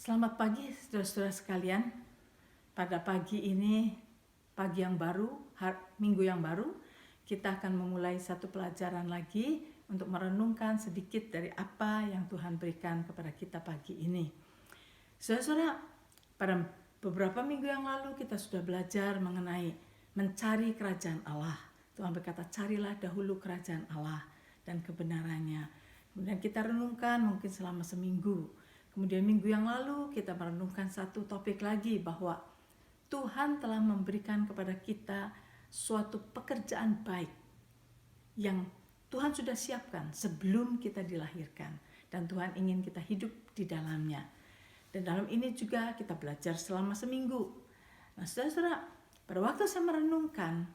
Selamat pagi saudara-saudara sekalian. Pada pagi ini, pagi yang baru, minggu yang baru, kita akan memulai satu pelajaran lagi untuk merenungkan sedikit dari apa yang Tuhan berikan kepada kita pagi ini. Saudara-saudara, pada beberapa minggu yang lalu kita sudah belajar mengenai mencari kerajaan Allah. Tuhan berkata, carilah dahulu kerajaan Allah dan kebenarannya. Kemudian kita renungkan mungkin selama seminggu. Kemudian minggu yang lalu kita merenungkan satu topik lagi, bahwa Tuhan telah memberikan kepada kita suatu pekerjaan baik yang Tuhan sudah siapkan sebelum kita dilahirkan, dan Tuhan ingin kita hidup di dalamnya. Dan dalam ini juga kita belajar selama seminggu. Nah, saudara-saudara, pada waktu saya merenungkan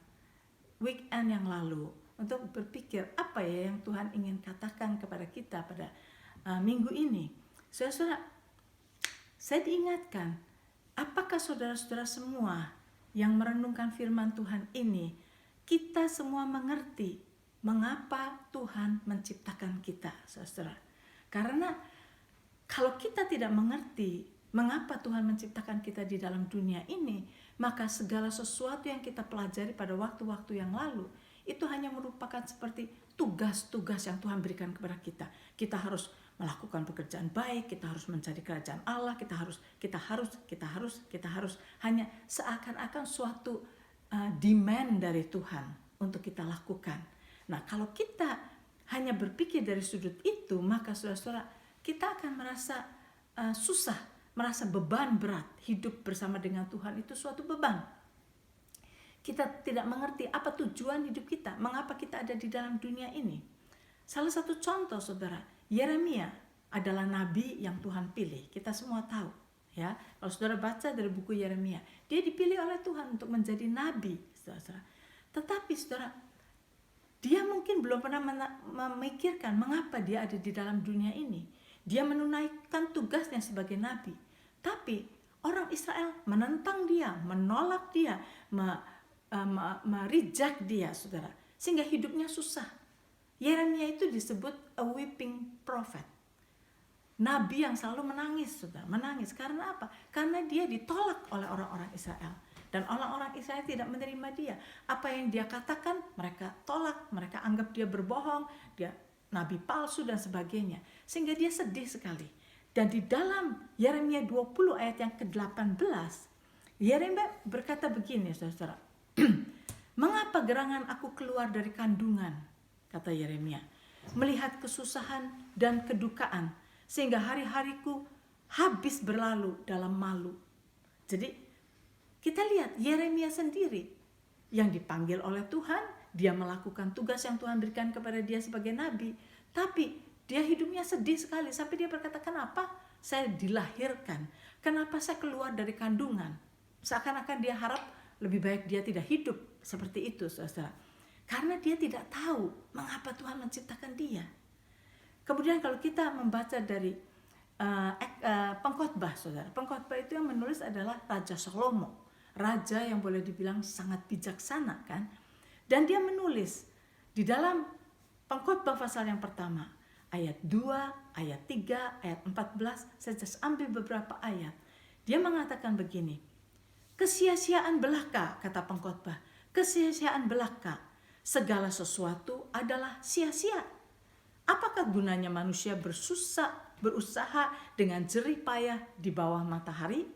weekend yang lalu untuk berpikir apa ya yang Tuhan ingin katakan kepada kita pada minggu ini, saudara-saudara, saya diingatkan, apakah saudara-saudara semua yang merenungkan firman Tuhan ini, kita semua mengerti mengapa Tuhan menciptakan kita, saudara? Karena kalau kita tidak mengerti mengapa Tuhan menciptakan kita di dalam dunia ini, maka segala sesuatu yang kita pelajari pada waktu-waktu yang lalu itu hanya merupakan seperti tugas-tugas yang Tuhan berikan kepada kita. Kita harus melakukan pekerjaan baik, kita harus mencari kerajaan Allah, kita harus hanya seakan-akan suatu demand dari Tuhan untuk kita lakukan. Nah, kalau kita hanya berpikir dari sudut itu, maka saudara-saudara, kita akan merasa susah, merasa beban berat. Hidup bersama dengan Tuhan itu suatu beban. Kita tidak mengerti apa tujuan hidup kita, mengapa kita ada di dalam dunia ini. Salah satu contoh, saudara, Yeremia adalah nabi yang Tuhan pilih. Kita semua tahu, ya. Kalau saudara baca dari buku Yeremia, dia dipilih oleh Tuhan untuk menjadi nabi, saudara. Tetapi saudara, dia mungkin belum pernah memikirkan mengapa dia ada di dalam dunia ini. Dia menunaikan tugasnya sebagai nabi, tapi orang Israel menentang dia, menolak dia, mereject dia, saudara, sehingga hidupnya susah. Yeremia itu disebut a weeping prophet, nabi yang selalu menangis, saudara, menangis. Karena apa? Karena dia ditolak oleh orang-orang Israel, dan orang-orang Israel tidak menerima dia. Apa yang dia katakan mereka tolak, mereka anggap dia berbohong, dia nabi palsu dan sebagainya, sehingga dia sedih sekali. Dan di dalam Yeremia 20 ayat yang ke-18, Yeremia berkata begini, saudara, mengapa gerangan aku keluar dari kandungan, kata Yeremia, melihat kesusahan dan kedukaan, sehingga hari-hariku habis berlalu dalam malu. Jadi kita lihat Yeremia sendiri yang dipanggil oleh Tuhan, dia melakukan tugas yang Tuhan berikan kepada dia sebagai nabi, tapi dia hidupnya sedih sekali sampai dia berkata, kenapa saya dilahirkan, kenapa saya keluar dari kandungan. Seakan-akan dia harap lebih baik dia tidak hidup seperti itu, saudara, karena dia tidak tahu mengapa Tuhan menciptakan dia. Kemudian kalau kita membaca dari Pengkhotbah, saudara, Pengkhotbah itu yang menulis adalah Raja Salomo, raja yang boleh dibilang sangat bijaksana, kan? Dan dia menulis di dalam Pengkhotbah pasal yang pertama, ayat 2, ayat 3, ayat 14, saya just ambil beberapa ayat. Dia mengatakan begini, kesia-siaan belaka, kata pengkhotbah, kesia-siaan belaka, segala sesuatu adalah sia-sia. Apakah gunanya manusia berusaha dengan jerih payah di bawah matahari?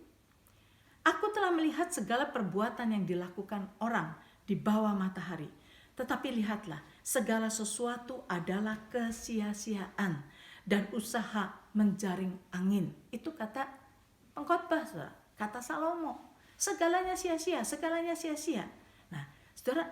Aku telah melihat segala perbuatan yang dilakukan orang di bawah matahari. Tetapi lihatlah, segala sesuatu adalah kesia-siaan dan usaha menjaring angin. Itu kata pengkhotbah, saudara, kata Salomo. Segalanya sia-sia, segalanya sia-sia. Nah, saudara,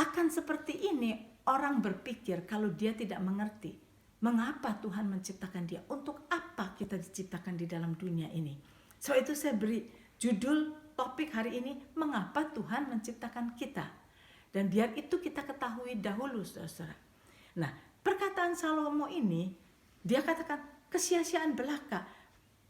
akan seperti ini orang berpikir kalau dia tidak mengerti mengapa Tuhan menciptakan dia, untuk apa kita diciptakan di dalam dunia ini. So itu saya beri judul topik hari ini, mengapa Tuhan menciptakan kita. Dan biar itu kita ketahui dahulu, saudara. Nah, perkataan Salomo ini, dia katakan kesia-siaan belaka,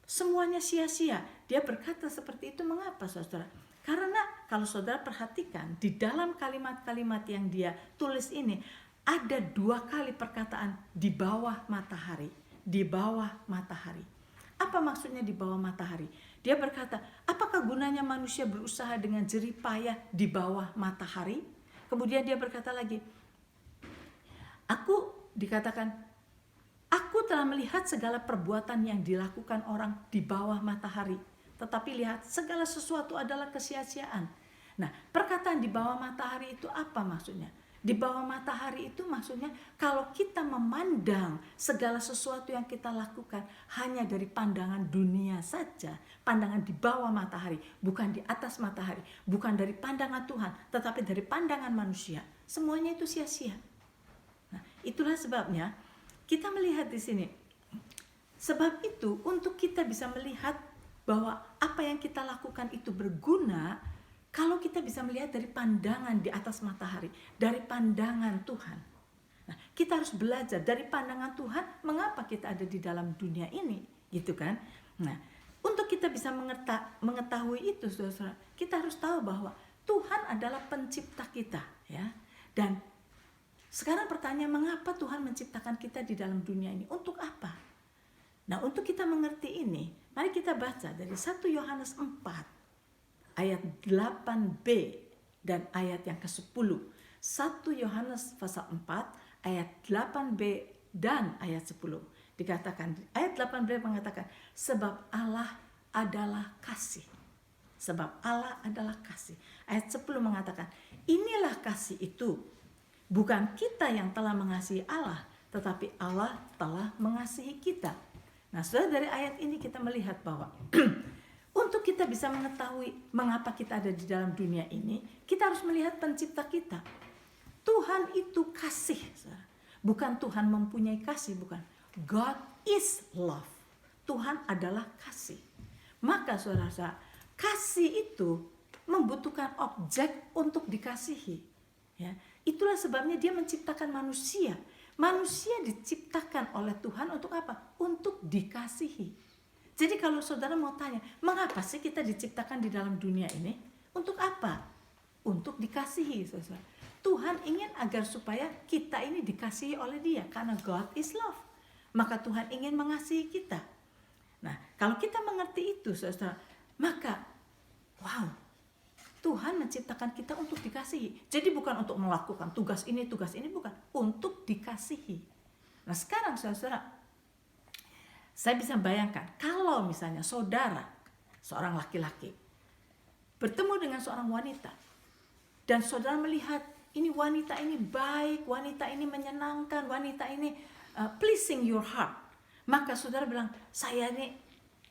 semuanya sia-sia. Dia berkata seperti itu, mengapa, saudara? Karena kalau saudara perhatikan di dalam kalimat-kalimat yang dia tulis ini, ada 2 kali perkataan di bawah matahari, di bawah matahari. Apa maksudnya di bawah matahari? Dia berkata, apakah gunanya manusia berusaha dengan jerih payah di bawah matahari? Kemudian dia berkata lagi, aku telah melihat segala perbuatan yang dilakukan orang di bawah matahari. Tetapi lihat, segala sesuatu adalah kesia-siaan. Nah, perkataan di bawah matahari itu apa maksudnya? Di bawah matahari itu maksudnya kalau kita memandang segala sesuatu yang kita lakukan hanya dari pandangan dunia saja, pandangan di bawah matahari, bukan di atas matahari, bukan dari pandangan Tuhan, tetapi dari pandangan manusia, semuanya itu sia-sia. Nah, itulah sebabnya kita melihat di sini. Sebab itu untuk kita bisa melihat bahwa apa yang kita lakukan itu berguna, kalau kita bisa melihat dari pandangan di atas matahari, dari pandangan Tuhan. Nah, kita harus belajar dari pandangan Tuhan, mengapa kita ada di dalam dunia ini, gitu kan? Nah, untuk kita bisa mengetahui itu, saudara, kita harus tahu bahwa Tuhan adalah pencipta kita, ya. Dan sekarang pertanyaan, mengapa Tuhan menciptakan kita di dalam dunia ini? Untuk apa? Nah, untuk kita mengerti ini, mari kita baca dari 1 Yohanes 4. Ayat 8b dan ayat yang ke-10. 1 Yohanes pasal 4 ayat 8b dan ayat 10. Dikatakan, ayat 8b mengatakan, sebab Allah adalah kasih. Sebab Allah adalah kasih. Ayat 10 mengatakan, inilah kasih itu. Bukan kita yang telah mengasihi Allah, tetapi Allah telah mengasihi kita. Nah, saudara, dari ayat ini kita melihat bahwa untuk kita bisa mengetahui mengapa kita ada di dalam dunia ini, kita harus melihat pencipta kita. Tuhan itu kasih. Bukan Tuhan mempunyai kasih, bukan. God is love. Tuhan adalah kasih. Maka saudara, kasih itu membutuhkan objek untuk dikasihi. Ya, itulah sebabnya dia menciptakan manusia. Manusia diciptakan oleh Tuhan untuk apa? Untuk dikasihi. Jadi kalau saudara mau tanya, mengapa sih kita diciptakan di dalam dunia ini? Untuk apa? Untuk dikasihi, saudara. Tuhan ingin agar supaya kita ini dikasihi oleh Dia, karena God is love. Maka Tuhan ingin mengasihi kita. Nah, kalau kita mengerti itu, saudara, maka wow, Tuhan menciptakan kita untuk dikasihi. Jadi bukan untuk melakukan tugas ini, bukan. Untuk dikasihi. Nah, sekarang saudara, saya bisa bayangkan kalau misalnya saudara, seorang laki-laki, bertemu dengan seorang wanita, dan saudara melihat ini wanita ini baik, wanita ini menyenangkan, wanita ini pleasing your heart, maka saudara bilang, saya ini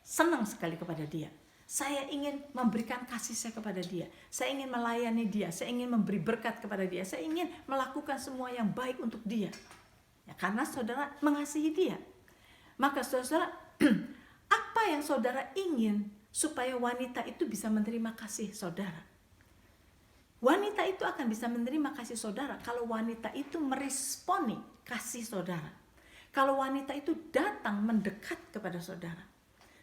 senang sekali kepada dia. Saya ingin memberikan kasih saya kepada dia. Saya ingin melayani dia. Saya ingin memberi berkat kepada dia. Saya ingin melakukan semua yang baik untuk dia. Ya, karena saudara mengasihi dia. Maka saudara, apa yang saudara ingin supaya wanita itu bisa menerima kasih saudara? Wanita itu akan bisa menerima kasih saudara kalau wanita itu meresponi kasih saudara. Kalau wanita itu datang mendekat kepada saudara.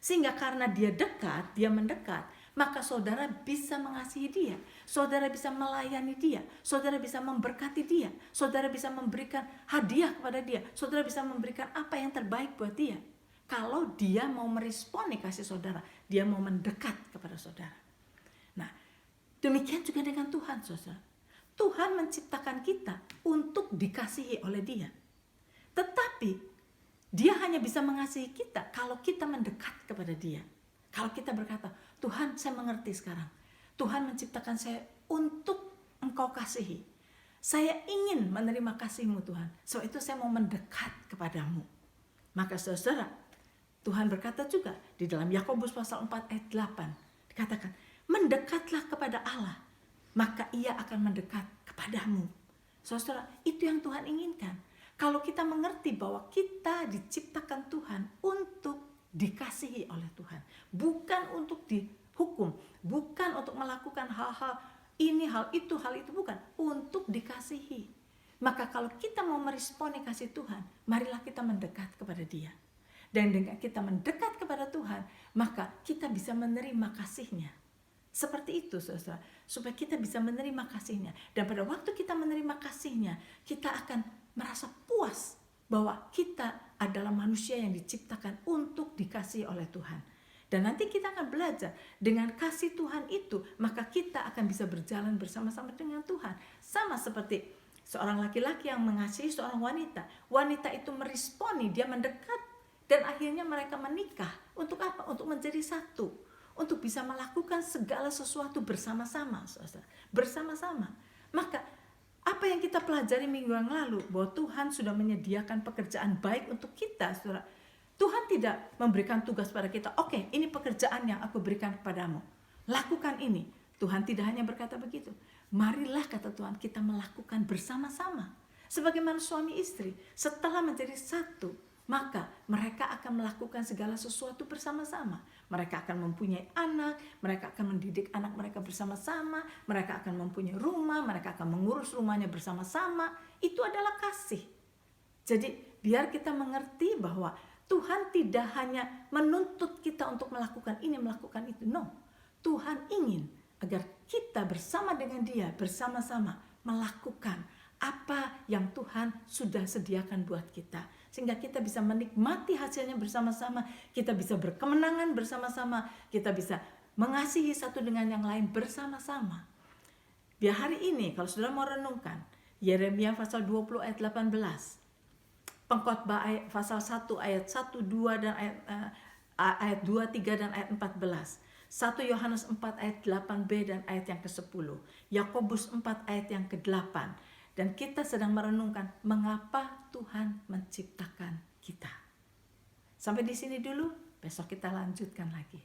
Sehingga karena dia dekat, dia mendekat, maka saudara bisa mengasihi dia. Saudara bisa melayani dia. Saudara bisa memberkati dia. Saudara bisa memberikan hadiah kepada dia. Saudara bisa memberikan apa yang terbaik buat dia. Kalau dia mau meresponi kasih saudara, dia mau mendekat kepada saudara. Nah, demikian juga dengan Tuhan, saudara. Tuhan menciptakan kita untuk dikasihi oleh Dia. Tetapi Dia hanya bisa mengasihi kita kalau kita mendekat kepada Dia. Kalau kita berkata, Tuhan, saya mengerti sekarang. Tuhan menciptakan saya untuk Engkau kasihi. Saya ingin menerima kasih-Mu, Tuhan. Sebab itu saya mau mendekat kepadamu. Maka saudara, Tuhan berkata juga di dalam Yakobus pasal 4 ayat 8. Dikatakan, mendekatlah kepada Allah, maka Ia akan mendekat kepadamu. Saudara, itu yang Tuhan inginkan. Kalau kita mengerti bahwa kita diciptakan Tuhan untuk dikasihi oleh Tuhan. Bukan untuk dihukum. Bukan untuk melakukan hal-hal ini, hal itu, bukan. Untuk dikasihi. Maka kalau kita mau meresponi kasih Tuhan, marilah kita mendekat kepada Dia. Dan dengan kita mendekat kepada Tuhan, maka kita bisa menerima kasih-Nya. Seperti itu, saudara. Supaya kita bisa menerima kasih-Nya. Dan pada waktu kita menerima kasih-Nya, kita akan merasa puas bahwa kita adalah manusia yang diciptakan untuk dikasihi oleh Tuhan. Dan nanti kita akan belajar dengan kasih Tuhan itu, maka kita akan bisa berjalan bersama-sama dengan Tuhan. Sama seperti seorang laki-laki yang mengasihi seorang wanita. Wanita itu meresponi, dia mendekat, dan akhirnya mereka menikah. Untuk apa? Untuk menjadi satu. Untuk bisa melakukan segala sesuatu bersama-sama. Bersama-sama. Maka apa yang kita pelajari minggu yang lalu, bahwa Tuhan sudah menyediakan pekerjaan baik untuk kita, saudara. Tuhan tidak memberikan tugas pada kita, oke, ini pekerjaan yang aku berikan kepadamu, lakukan ini. Tuhan tidak hanya berkata begitu. Marilah, kata Tuhan, kita melakukan bersama-sama. Sebagaimana suami istri, setelah menjadi satu, maka mereka akan melakukan segala sesuatu bersama-sama. Mereka akan mempunyai anak, mereka akan mendidik anak mereka bersama-sama, mereka akan mempunyai rumah, mereka akan mengurus rumahnya bersama-sama. Itu adalah kasih. Jadi biar kita mengerti bahwa Tuhan tidak hanya menuntut kita untuk melakukan ini, melakukan itu. No, Tuhan ingin agar kita bersama dengan Dia, bersama-sama melakukan apa yang Tuhan sudah sediakan buat kita. Sehingga kita bisa menikmati hasilnya bersama-sama, kita bisa berkemenangan bersama-sama, kita bisa mengasihi satu dengan yang lain bersama-sama. Biar hari ini, kalau saudara mau renungkan, Yeremia pasal 20 ayat 18, Pengkhotbah pasal 1 ayat 1, 2 dan ayat 2, 3 dan ayat 14. 1 Yohanes 4 ayat 8b dan ayat yang ke-10. Yakobus 4 ayat yang ke-8. Dan kita sedang merenungkan mengapa Tuhan menciptakan kita. Sampai di sini dulu, besok kita lanjutkan lagi.